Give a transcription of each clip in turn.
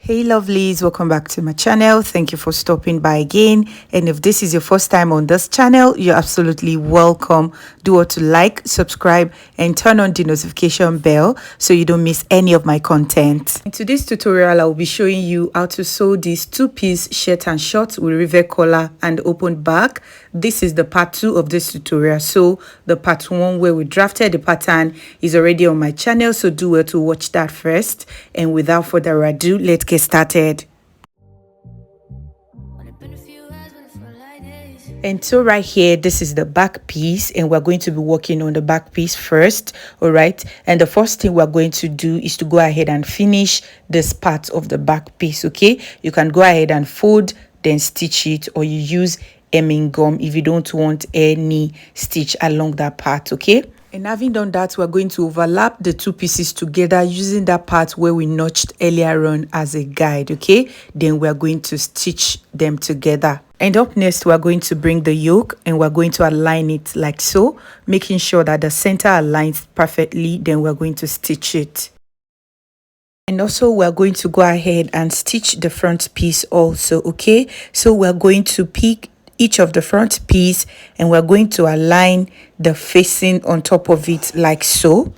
Hey lovelies, welcome back to my channel. Thank you for stopping by again. And if this is your first time on this channel, you're absolutely welcome. Do what to like, subscribe, and turn on the notification bell so you don't miss any of my content. In today's tutorial, I will be showing you how to sew this two-piece shirt and shorts with Revere collar and open back. This is the part 2 of this tutorial. So the part 1 where we drafted the pattern is already on my channel, so do well to watch that first. And without further ado, let's get started. And so right here, this is the back piece, and we're going to be working on the back piece first. All right, and the first thing we're going to do is to go ahead and finish this part of the back piece. Okay, you can go ahead and fold, then stitch it, or you use hemming gum if you don't want any stitch along that part. Okay, and having done that, we're going to overlap the two pieces together using that part where we notched earlier on as a guide. Okay, then we're going to stitch them together. And up next, we're going to bring the yoke and we're going to align it like so, making sure that the center aligns perfectly. Then we're going to stitch it. And also we're going to go ahead and stitch the front piece also. Okay, so we're going to pick each of the front piece and we're going to align the facing on top of it like so.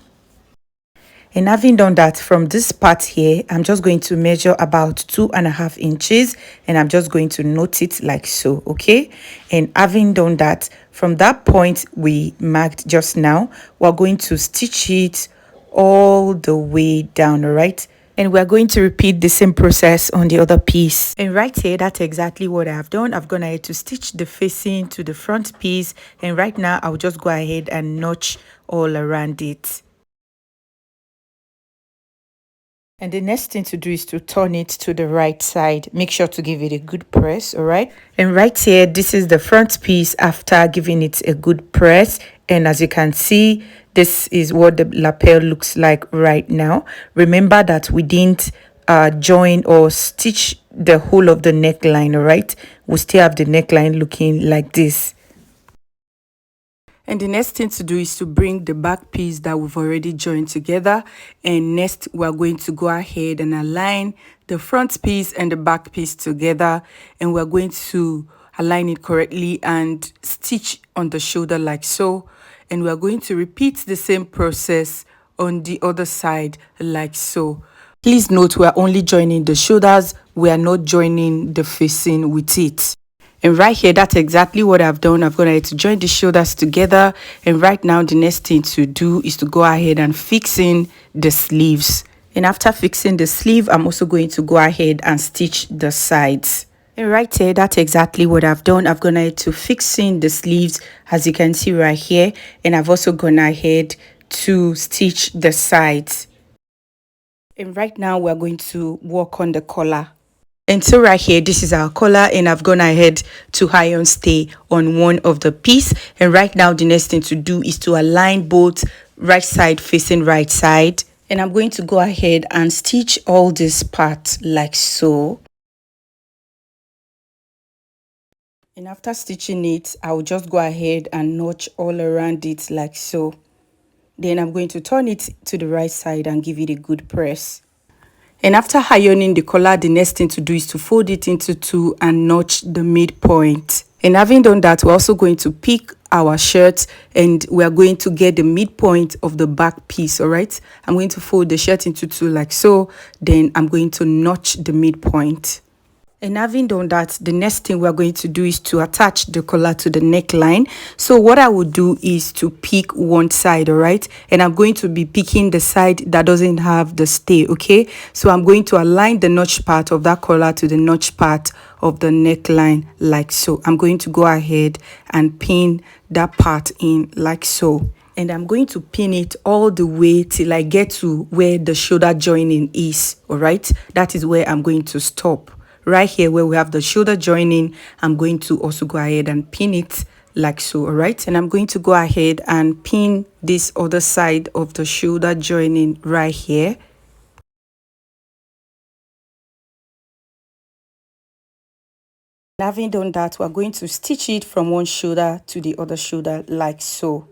And having done that, from this part here, I'm just going to measure about 2.5 inches and I'm just going to knot it like so. Okay, and having done that, from that point we marked just now, we're going to stitch it all the way down. All right, and we're going to repeat the same process on the other piece. And right here, that's exactly what I've done. I've gone ahead to stitch the facing to the front piece, and right now I'll just go ahead and notch all around it. And the next thing to do is to turn it to the right side. Make sure to give it a good press. All right, and right here, this is the front piece after giving it a good press. And as you can see, this is what the lapel looks like right now. Remember that we didn't join or stitch the whole of the neckline. All right, we still have the neckline looking like this. And the next thing to do is to bring the back piece that we've already joined together. And next, we're going to go ahead and align the front piece and the back piece together. And we're going to align it correctly and stitch on the shoulder like so. And we're going to repeat the same process on the other side like so. Please note, we're only joining the shoulders. We are not joining the facing with it. And right here, that's exactly what I've done. I've gone ahead to join the shoulders together. And right now, the next thing to do is to go ahead and fix in the sleeves. And after fixing the sleeve, I'm also going to go ahead and stitch the sides. And right here, that's exactly what I've done. I've gone ahead to fix in the sleeves, as you can see right here. And I've also gone ahead to stitch the sides. And right now, we're going to work on the collar. And so right here, this is our collar, and I've gone ahead to iron stay on one of the piece. And right now, the next thing to do is to align both right side facing right side. And I'm going to go ahead and stitch all this part like so. And after stitching it, I'll just go ahead and notch all around it like so. Then I'm going to turn it to the right side and give it a good press. And after ironing the collar, the next thing to do is to fold it into two and notch the midpoint. And having done that, we're also going to pick our shirt and we're going to get the midpoint of the back piece. All right, I'm going to fold the shirt into two like so. Then I'm going to notch the midpoint. And having done that, the next thing we're going to do is to attach the collar to the neckline. So what I would do is to pick one side, all right? And I'm going to be picking the side that doesn't have the stay, okay? So I'm going to align the notch part of that collar to the notch part of the neckline like so. I'm going to go ahead and pin that part in like so. And I'm going to pin it all the way till I get to where the shoulder joining is, all right? That is where I'm going to stop. Right here where we have the shoulder joining, I'm going to also go ahead and pin it like so. All right, and I'm going to go ahead and pin this other side of the shoulder joining right here. And having done that, we're going to stitch it from one shoulder to the other shoulder like so.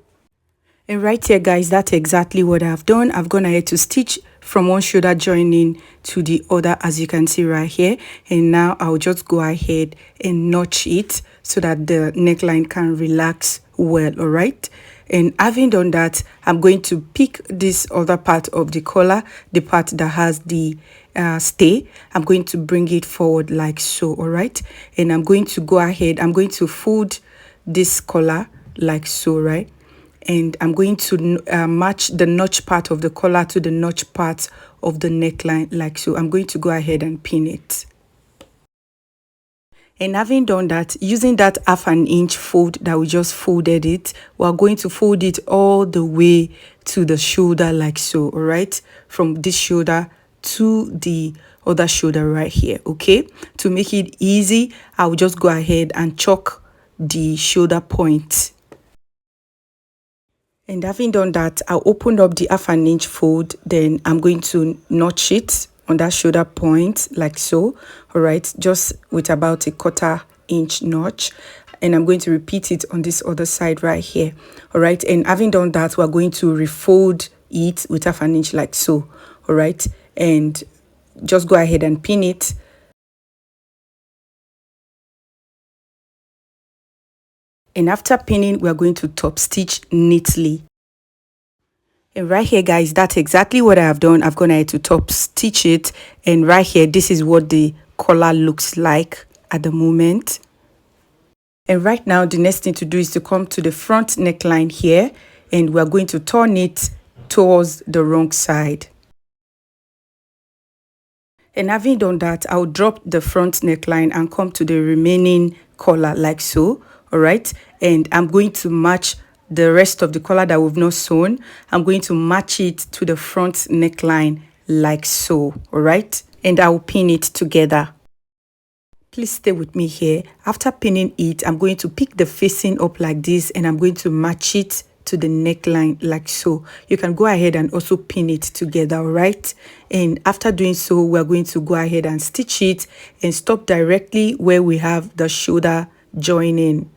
And right here, guys, that's exactly what I've done. I've gone ahead to stitch from one shoulder joining to the other, as you can see right here. And now I'll just go ahead and notch it so that the neckline can relax well. All right. And having done that, I'm going to pick this other part of the collar, the part that has the stay. I'm going to bring it forward like so. All right. And I'm going to go ahead, I'm going to fold this collar like so, right? And I'm going to match the notch part of the collar to the notch part of the neckline like so. I'm going to go ahead and pin it. And having done that, using that 1/2 inch fold that we just folded it, we're going to fold it all the way to the shoulder like so. All right, from this shoulder to the other shoulder right here. Okay, to make it easy, I'll just go ahead and chalk the shoulder point. And having done that, I'll open up the 1/2 inch fold. Then I'm going to notch it on that shoulder point like so. All right, just with about a 1/4 inch notch. And I'm going to repeat it on this other side right here. All right, and having done that, we're going to refold it with 1/2 inch like so. All right, and just go ahead and pin it. And after pinning, we're going to top stitch neatly. And right here, guys, that's exactly what I have done. I've gone ahead to top stitch it. And right here, this is what the collar looks like at the moment. And right now, the next thing to do is to come to the front neckline here. And we're going to turn it towards the wrong side. And having done that, I'll drop the front neckline and come to the remaining collar like so. All right. And I'm going to match the rest of the collar that we've not sewn. I'm going to match it to the front neckline like so. All right. And I'll pin it together. Please stay with me here. After pinning it, I'm going to pick the facing up like this and I'm going to match it to the neckline like so. You can go ahead and also pin it together, all right? And after doing so, we're going to go ahead and stitch it and stop directly where we have the shoulder joining.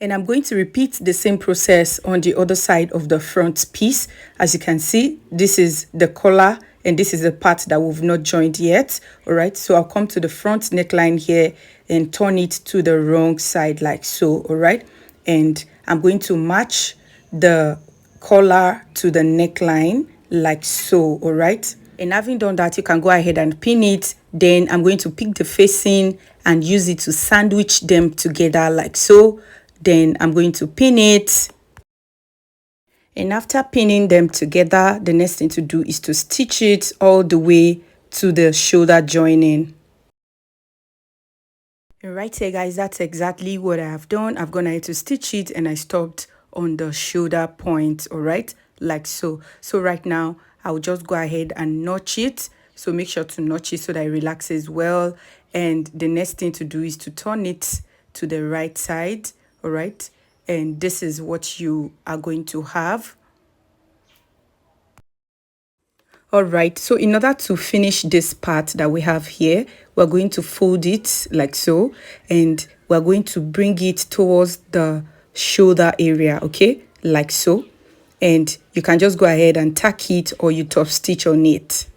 And I'm going to repeat the same process on the other side of the front piece. As you can see, this is the collar and this is the part that we've not joined yet. All right, so I'll come to the front neckline here and turn it to the wrong side like so. All right, and I'm going to match the collar to the neckline like so. All right, and having done that, you can go ahead and pin it. Then I'm going to pick the facing and use it to sandwich them together like so. Then I'm going to pin it. And after pinning them together, the next thing to do is to stitch it all the way to the shoulder joining. And right here, guys, that's exactly what I have done. I've gone ahead to stitch it and I stopped on the shoulder point, all right, like so. So right now, I'll just go ahead and notch it. So make sure to notch it so that it relaxes well. And the next thing to do is to turn it to the right side, all right. And this is what you are going to have. All right, so in order to finish this part that we have here, we're going to fold it like so, and we're going to bring it towards the shoulder area, okay, like so. And you can just go ahead and tack it or you top stitch on it.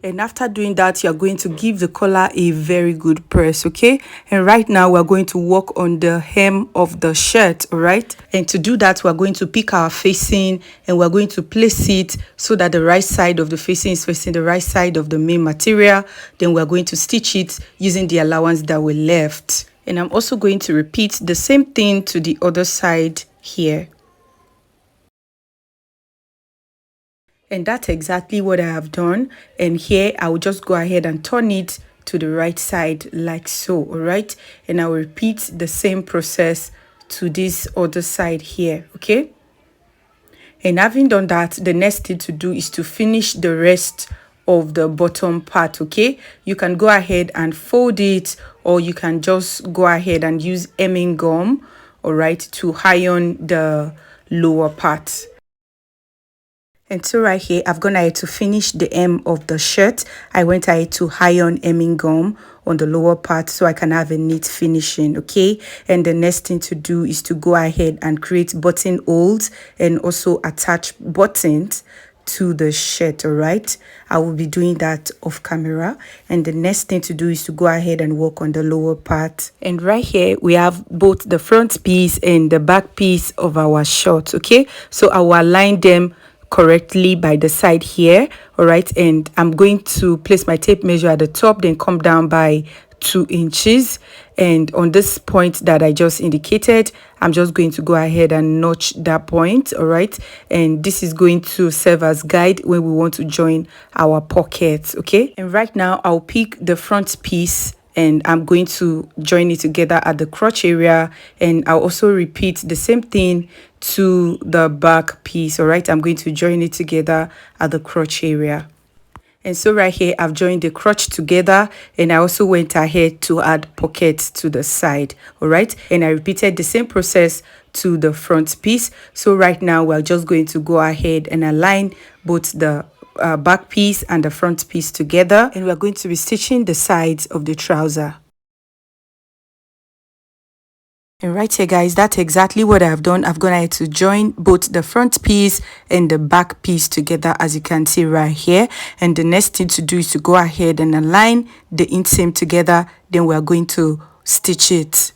And after doing that, you're going to give the collar a very good press, okay? And right now, we're going to work on the hem of the shirt, all right? And to do that, we're going to pick our facing and we're going to place it so that the right side of the facing is facing the right side of the main material. Then we're going to stitch it using the allowance that we left. And I'm also going to repeat the same thing to the other side here. And that's exactly what I have done. And here I will just go ahead and turn it to the right side like so, all right? And I will repeat the same process to this other side here, okay? And having done that, the next thing to do is to finish the rest of the bottom part, okay? You can go ahead and fold it, or you can just go ahead and use hemming gum, all right, to iron the lower part. And so right here, I've gone ahead to finish the hem of the shirt. I went ahead to iron hemming gum on the lower part so I can have a neat finishing, okay? And the next thing to do is to go ahead and create buttonholes and also attach buttons to the shirt. All right, I will be doing that off camera, and the next thing to do is to go ahead and work on the lower part. And right here we have both the front piece and the back piece of our short. Okay, so I will align them correctly by the side here. All right, and I'm going to place my tape measure at the top, then come down by 2 inches, and on this point that I just indicated, I'm just going to go ahead and notch that point. All right, and this is going to serve as guide when we want to join our pockets. Okay, and right now I'll pick the front piece and I'm going to join it together at the crotch area, and I'll also repeat the same thing to the back piece. All right, I'm going to join it together at the crotch area. And so right here, I've joined the crotch together, and I also went ahead to add pockets to the side. All right, and I repeated the same process to the front piece. So right now, we're just going to go ahead and align both the back piece and the front piece together, and we're going to be stitching the sides of the trouser. And right here, guys, that's exactly what I've done. I've gone ahead to join both the front piece and the back piece together, as you can see right here. And the next thing to do is to go ahead and align the inseam together. Then we're going to stitch it.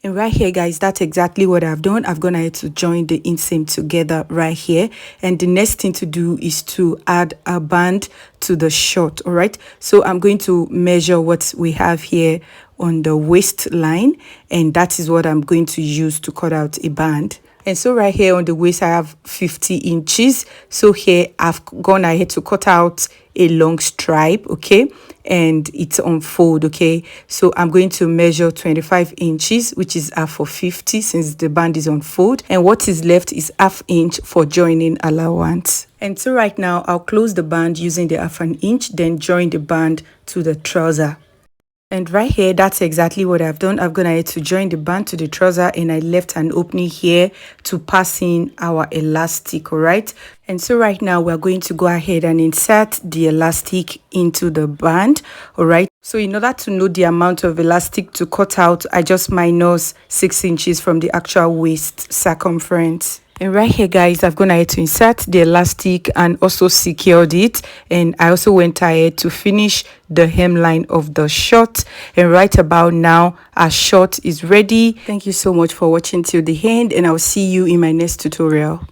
And right here, guys, that's exactly what I've done. I've gone ahead to join the inseam together right here. And the next thing to do is to add a band to the short. All right, so I'm going to measure what we have here on the waistline, and that is what I'm going to use to cut out a band. And so right here on the waist, I have 50 inches. So here I've gone ahead to cut out a long stripe, okay, and it's on fold. Okay, so I'm going to measure 25 inches, which is half of 50 since the band is on fold, and what is left is ½ inch for joining allowance. And so right now I'll close the band using the ½ inch, then join the band to the trouser. And right here, that's exactly what I've done. I've gone ahead to join the band to the trouser, and I left an opening here to pass in our elastic. All right, and so right now we're going to go ahead and insert the elastic into the band. All right, so in order to know the amount of elastic to cut out, I just minus 6 inches from the actual waist circumference. And right here, guys, I've gone ahead to insert the elastic and also secured it, and I also went ahead to finish the hemline of the short. And right about now, our short is ready. Thank you so much for watching till the end, and I'll see you in my next tutorial.